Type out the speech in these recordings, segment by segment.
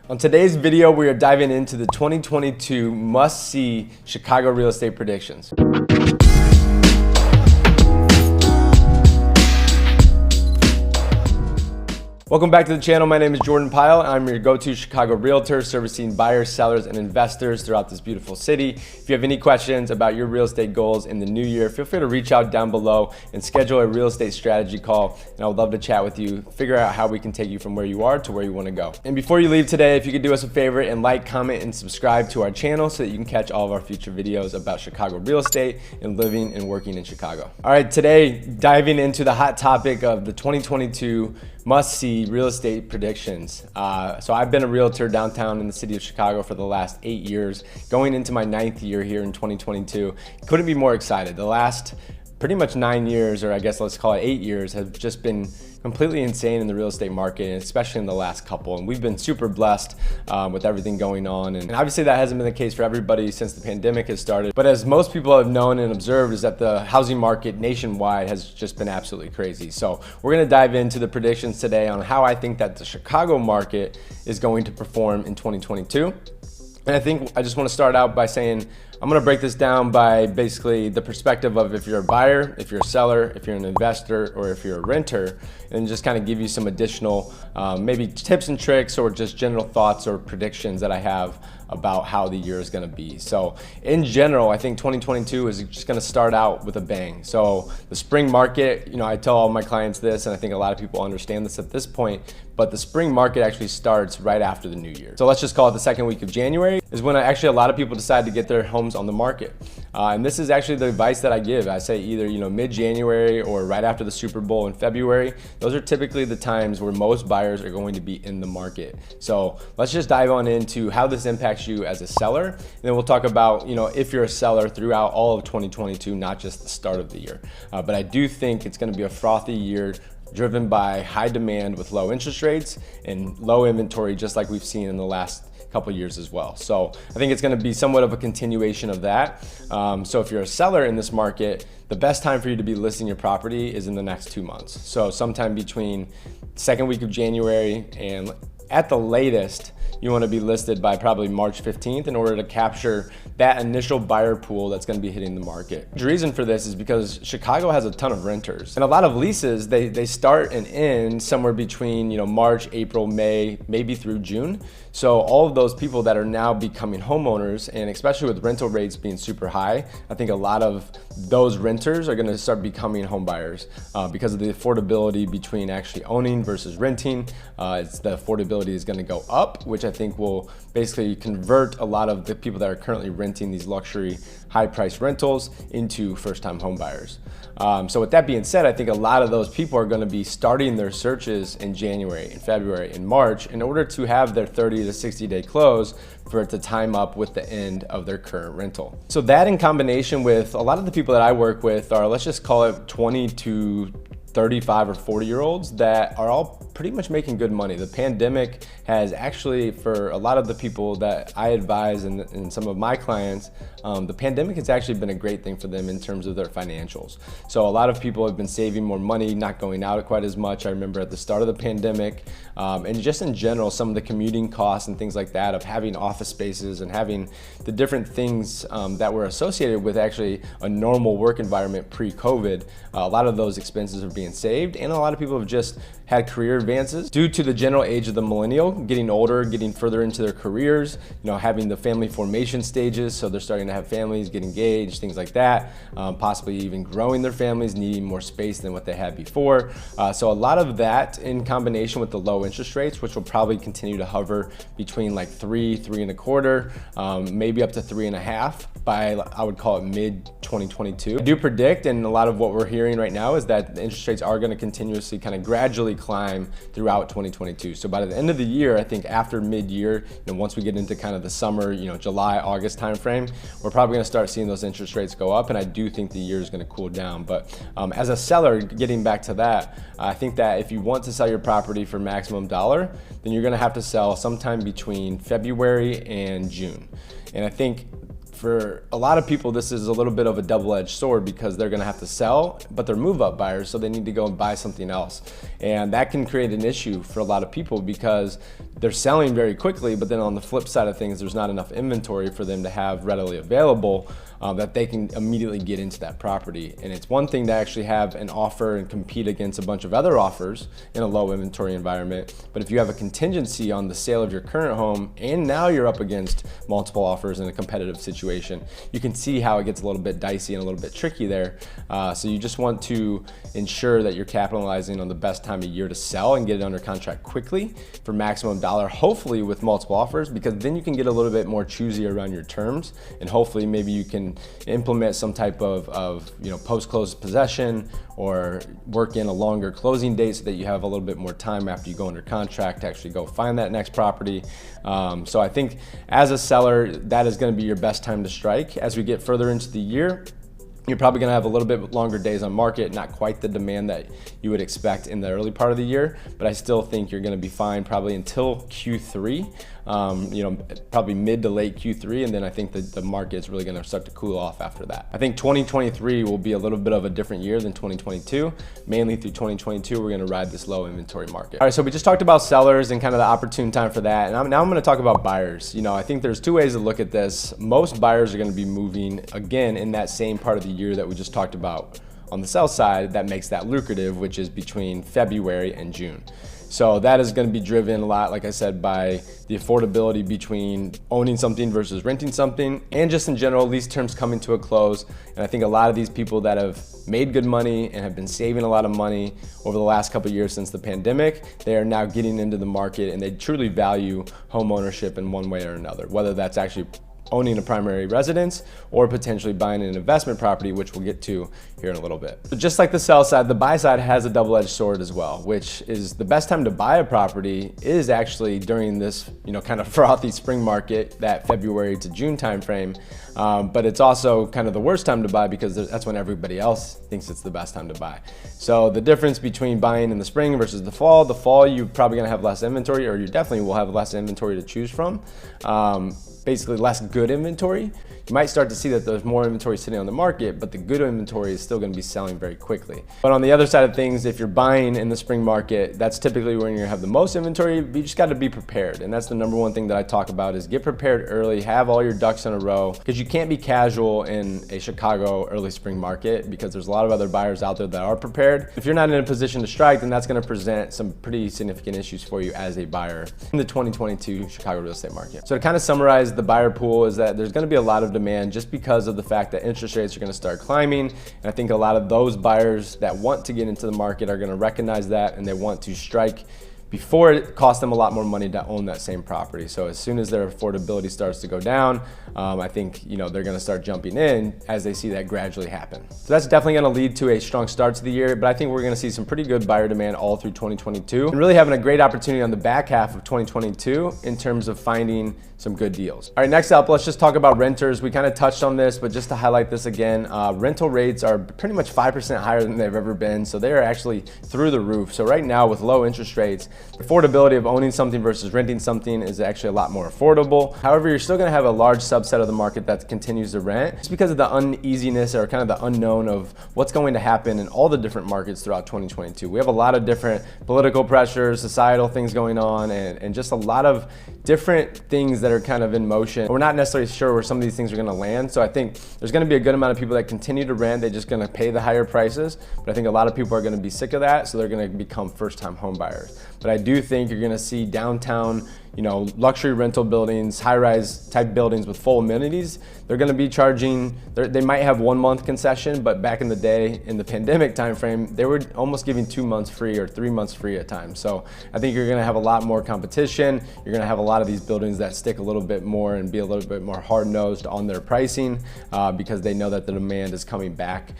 On today's video, we are diving into the 2022 must-see Chicago real estate predictions. Welcome back to the channel. My name is Jordan Pyle. I'm your go-to Chicago realtor servicing buyers, sellers, and investors throughout this beautiful city. If you have any questions about your real estate goals in the new year, feel free to reach out down below and schedule a real estate strategy call. And I would love to chat with you, figure out how we can take you from where you are to where you want to go. And before you leave today, if you could do us a favor and like, comment, and subscribe to our channel so that you can catch all of our future videos about Chicago real estate and living and working in Chicago. All right, today, diving into the hot topic of the 2022 must-see real estate predictions. So I've been a realtor downtown in the city of Chicago for the last 8 years, going into my 9th year here in 2022. Couldn't be more excited. The last pretty much 9 years, or I guess let's call it 8 years, have just been completely insane in the real estate market, and especially in the last couple. And we've been super blessed with everything going on. And obviously that hasn't been the case for everybody since the pandemic has started. But as most people have known and observed is that the housing market nationwide has just been absolutely crazy. So we're gonna dive into the predictions today on how I think that the Chicago market is going to perform in 2022. And I think I just want to start out by saying I'm going to break this down by basically the perspective of if you're a buyer, if you're a seller, if you're an investor, or if you're a renter, and just kind of give you some additional maybe tips and tricks or just general thoughts or predictions that I have about how the year is going to be. So in general, I think 2022 is just going to start out with a bang. So the spring market, I tell all my clients this, and I think a lot of people understand this at this point, but the spring market actually starts right after the new year. So let's just call it the second week of January is when actually a lot of people decide to get their homes on the market. And this is actually the advice that I give. I say either mid-January or right after the Super Bowl in February. Those are typically the times where most buyers are going to be in the market. So let's just dive on into how this impacts you as a seller. And then we'll talk about if you're a seller throughout all of 2022, not just the start of the year. But I do think it's going to be a frothy year driven by high demand with low interest rates and low inventory, just like we've seen in the last couple years as well. So I think it's going to be somewhat of a continuation of that. So if you're a seller in this market, the best time for you to be listing your property is in the next 2 months. So sometime between second week of January and at the latest, you want to be listed by probably March 15th in order to capture that initial buyer pool that's going to be hitting the market. The reason for this is because Chicago has a ton of renters, and a lot of leases, they start and end somewhere between March, April, May, maybe through June. So all of those people that are now becoming homeowners, and especially with rental rates being super high, I think a lot of those renters are going to start becoming home buyers because of the affordability between actually owning versus renting. The affordability is going to go up, which I think will basically convert a lot of the people that are currently renting these luxury high-priced rentals into first-time home buyers. So with that being said, I think a lot of those people are going to be starting their searches in January, in February, and March in order to have their 30 to 60-day close for it to time up with the end of their current rental. So that in combination with a lot of the people that I work with are, let's just call it 20 to 35 or 40-year-olds that are all pretty much making good money. The pandemic has actually, for a lot of the people that I advise and some of my clients, the pandemic has actually been a great thing for them in terms of their financials. So a lot of people have been saving more money, not going out quite as much. I remember at the start of the pandemic, and just in general, some of the commuting costs and things like that of having office spaces and having the different things that were associated with actually a normal work environment pre-COVID, a lot of those expenses are being saved, and a lot of people have just had career advances due to the general age of the millennial, getting older, getting further into their careers, having the family formation stages, so they're starting to have families, get engaged, things like that, possibly even growing their families, needing more space than what they had before. So a lot of that in combination with the low interest rates, which will probably continue to hover between like 3.25, maybe up to 3.5 by, I would call it mid 2022. I do predict, and a lot of what we're hearing right now is that the interest rates are going to continuously kind of gradually climb throughout 2022. So by the end of the year, I think after mid-year, once we get into kind of the summer, July, August timeframe, we're probably going to start seeing those interest rates go up, and I do think the year is going to cool down. But as a seller, getting back to that, I think that if you want to sell your property for maximum dollar, then you're going to have to sell sometime between February and June. And I think for a lot of people, this is a little bit of a double-edged sword because they're gonna have to sell, but they're move-up buyers, so they need to go and buy something else. And that can create an issue for a lot of people because they're selling very quickly, but then on the flip side of things, there's not enough inventory for them to have readily available that they can immediately get into that property. And it's one thing to actually have an offer and compete against a bunch of other offers in a low inventory environment. But if you have a contingency on the sale of your current home and now you're up against multiple offers in a competitive situation, you can see how it gets a little bit dicey and a little bit tricky there. So you just want to ensure that you're capitalizing on the best time of year to sell and get it under contract quickly for maximum dollar, hopefully with multiple offers, because then you can get a little bit more choosy around your terms, and hopefully maybe you can implement some type of post-close possession or work in a longer closing date so that you have a little bit more time after you go under contract to actually go find that next property. So I think as a seller, that is going to be your best time to strike. As we get further into the year, you're probably going to have a little bit longer days on market, not quite the demand that you would expect in the early part of the year, but I still think you're going to be fine probably until Q3, probably mid to late Q3, and then I think that the market is really going to start to cool off after that. I think 2023 will be a little bit of a different year than 2022. Mainly through 2022, we're going to ride this low inventory market. All right, so we just talked about sellers and kind of the opportune time for that, and now I'm going to talk about buyers. I think there's two ways to look at this. Most buyers are going to be moving again in that same part of the year that we just talked about on the sell side that makes that lucrative, which is between February and June. So that is going to be driven a lot, like I said, by the affordability between owning something versus renting something, and just in general, lease terms coming to a close. And I think a lot of these people that have made good money and have been saving a lot of money over the last couple of years since the pandemic, they are now getting into the market and they truly value home ownership in one way or another, whether that's actually owning a primary residence or potentially buying an investment property, which we'll get to here in a little bit. But just like the sell side, the buy side has a double-edged sword as well, which is the best time to buy a property is actually during this, kind of frothy spring market, that February to June timeframe. But it's also kind of the worst time to buy because that's when everybody else thinks it's the best time to buy. So the difference between buying in the spring versus the fall, you're probably gonna have less inventory, or you definitely will have less inventory to choose from. Basically less good inventory. You might start to see that there's more inventory sitting on the market, but the good inventory is still going to be selling very quickly. But on the other side of things, if you're buying in the spring market, that's typically when you're going to have the most inventory. You just got to be prepared. And that's the number one thing that I talk about is get prepared early, have all your ducks in a row, because you can't be casual in a Chicago early spring market because there's a lot of other buyers out there that are prepared. If you're not in a position to strike, then that's going to present some pretty significant issues for you as a buyer in the 2022 Chicago real estate market. So to kind of summarize the buyer pool is that there's going to be a lot of demand just because of the fact that interest rates are going to start climbing. And I think a lot of those buyers that want to get into the market are going to recognize that, and they want to strike before it costs them a lot more money to own that same property. So as soon as their affordability starts to go down, I think they're gonna start jumping in as they see that gradually happen. So that's definitely gonna lead to a strong start to the year, but I think we're gonna see some pretty good buyer demand all through 2022 and really having a great opportunity on the back half of 2022 in terms of finding some good deals. All right, next up, let's just talk about renters. We kind of touched on this, but just to highlight this again, rental rates are pretty much 5% higher than they've ever been. So they are actually through the roof. So right now with low interest rates, the affordability of owning something versus renting something is actually a lot more affordable. However, you're still gonna have a large subset of the market that continues to rent just because of the uneasiness or kind of the unknown of what's going to happen in all the different markets throughout 2022. We have a lot of different political pressures, societal things going on, and just a lot of different things that are kind of in motion. We're not necessarily sure where some of these things are gonna land. So I think there's gonna be a good amount of people that continue to rent. They're just gonna pay the higher prices. But I think a lot of people are gonna be sick of that. So they're gonna become first-time home buyers. But I do think you're gonna see downtown, luxury rental buildings, high-rise type buildings with full amenities. They're gonna be charging, they might have 1 month concession, but back in the day, in the pandemic timeframe, they were almost giving 2 months free or 3 months free at times. So I think you're gonna have a lot more competition. You're gonna have a lot of these buildings that stick a little bit more and be a little bit more hard-nosed on their pricing because they know that the demand is coming back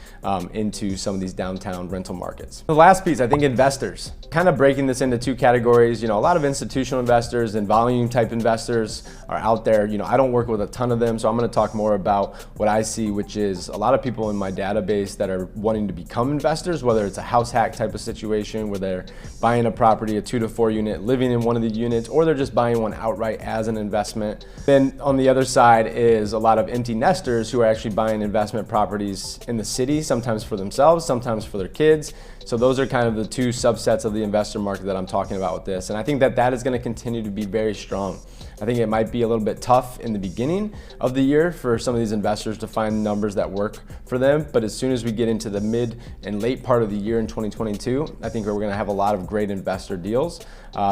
into some of these downtown rental markets. The last piece, I think investors. Kind of breaking this into two categories, a lot of institutional investors and volume type investors are out there. You know, I don't work with a ton of them, so I'm going to talk more about what I see, which is a lot of people in my database that are wanting to become investors, whether it's a house hack type of situation where they're buying a property, a 2 to 4 unit, living in one of the units, or they're just buying one outright as an investment. Then on the other side is a lot of empty nesters who are actually buying investment properties in the city, sometimes for themselves, sometimes for their kids. So those are kind of the two subsets of the investor market that I'm talking about with this. And I think that is going to continue to be very strong. I think it might be a little bit tough in the beginning of the year for some of these investors to find numbers that work for them. But as soon as we get into the mid and late part of the year in 2022, I think we're going to have a lot of great investor deals.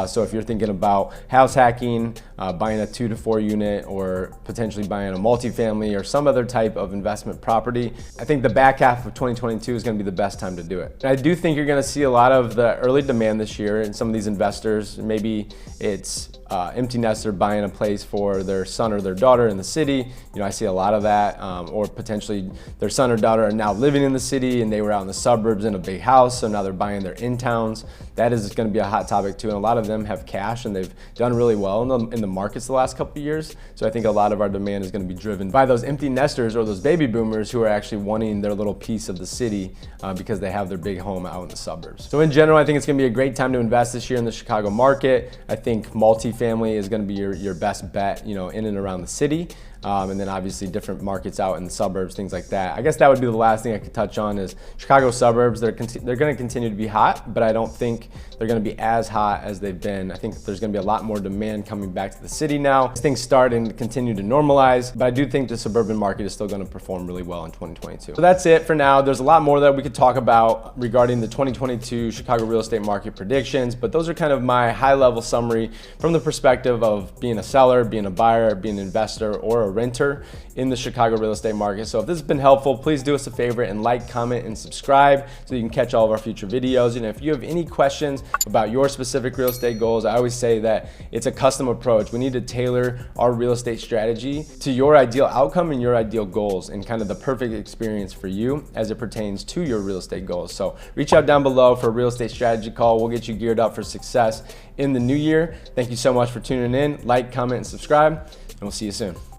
So if you're thinking about house hacking, buying a 2 to 4 unit, or potentially buying a multifamily or some other type of investment property, I think the back half of 2022 is going to be the best time to do it. And I do think you're going to see a lot of the early demand this year in some of these investors. Maybe it's empty nester buying a place for their son or their daughter in the city. You know, I see a lot of that, or potentially their son or daughter are now living in the city and they were out in the suburbs in a big house, so now they're buying their in towns. That is going to be a hot topic too, and a lot of them have cash and they've done really well in the markets the last couple of years. So I think a lot of our demand is going to be driven by those empty nesters or those baby boomers who are actually wanting their little piece of the city because they have their big home out in the suburbs. So in general, I think it's going to be a great time to invest this year in the Chicago market. I think multifamily is going to be your best bet, you know, in and around the city. And then obviously different markets out in the suburbs, things like that. I guess that would be the last thing I could touch on is Chicago suburbs. They're going to continue to be hot, but I don't think they're going to be as hot as they've been. I think there's going to be a lot more demand coming back to the city now as things start and continue to normalize. But I do think the suburban market is still going to perform really well in 2022. So that's it for now. There's a lot more that we could talk about regarding the 2022 Chicago real estate market predictions, but those are kind of my high-level summary from the perspective of being a seller, being a buyer, being an investor, or a renter in the Chicago real estate market. So if this has been helpful, please do us a favor and like, comment, and subscribe so you can catch all of our future videos. And if you have any questions about your specific real estate goals, I always say that it's a custom approach. We need to tailor our real estate strategy to your ideal outcome and your ideal goals and kind of the perfect experience for you as it pertains to your real estate goals. So reach out down below for a real estate strategy call. We'll get you geared up for success in the new year. Thank you so much for tuning in. Like, comment, and subscribe, and we'll see you soon.